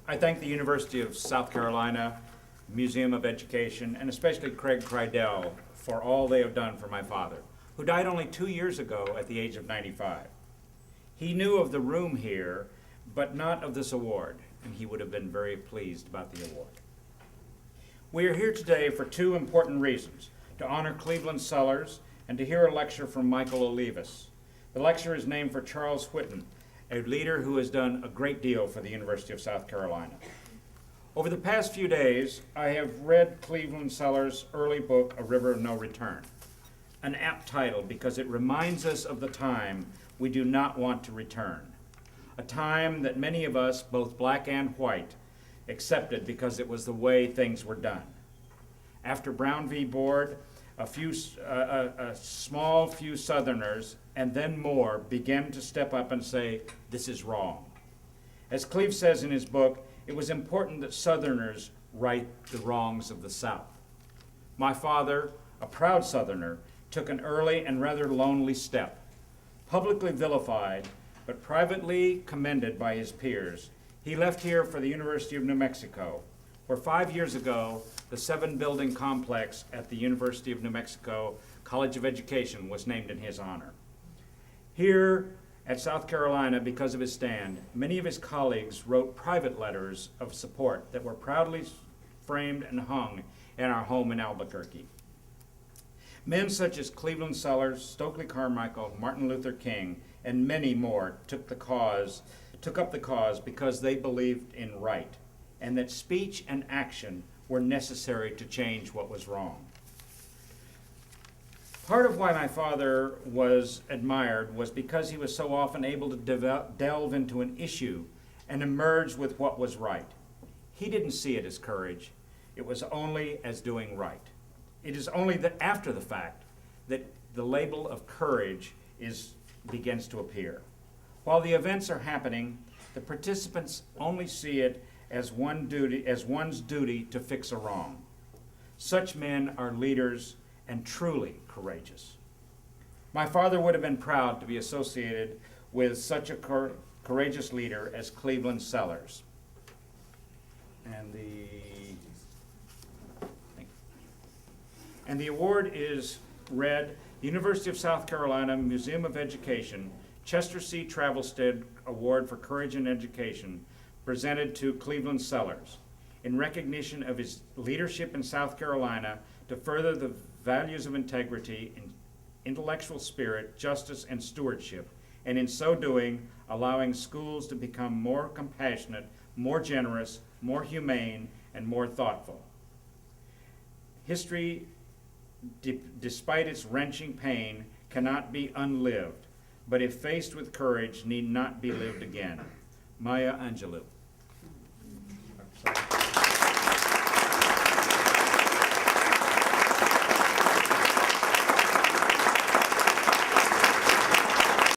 I thank the University of South Carolina, Museum of Education, and especially Craig Crydell for all they have done for my father, who died only 2 years ago at the age of 95. He knew of the room here, but not of this award, and he would have been very pleased about the award. We are here today for two important reasons: to honor Cleveland Sellers and to hear a lecture from Michael Olivas. The lecture is named for Charles Whitten, a leader who has done a great deal for the University of South Carolina. Over the past few days, I have read Cleveland Sellers' early book, A River of No Return, an apt title because it reminds us of the time we do not want to return, a time that many of us, both black and white, accepted because it was the way things were done. After Brown v. Board, a small few Southerners, and then more, began to step up and say, this is wrong. As Cleve says in his book, it was important that Southerners right the wrongs of the South. My father, a proud Southerner, took an early and rather lonely step. Publicly vilified, but privately commended by his peers, he left here for the University of New Mexico, where 5 years ago, the 7-building complex at the University of New Mexico College of Education was named in his honor. Here at South Carolina, because of his stand, many of his colleagues wrote private letters of support that were proudly framed and hung in our home in Albuquerque. Men such as Cleveland Sellers, Stokely Carmichael, Martin Luther King, and many more took up the cause because they believed in right, and that speech and action were necessary to change what was wrong. Part of why my father was admired was because he was so often able to delve into an issue and emerge with what was right. He didn't see it as courage. It was only as doing right. It is only after the fact that the label of courage begins to appear. While the events are happening, the participants only see it as one's duty to fix a wrong. Such men are leaders and truly courageous. My father would have been proud to be associated with such a courageous leader as Cleveland Sellers. And the award is read, University of South Carolina Museum of Education, Chester C. Travelstead Award for Courage in Education, presented to Cleveland Sellers in recognition of his leadership in South Carolina to further the values of integrity, intellectual spirit, justice, and stewardship, and in so doing, allowing schools to become more compassionate, more generous, more humane, and more thoughtful. History, despite its wrenching pain, cannot be unlived, but if faced with courage, need not be lived again. Maya Angelou.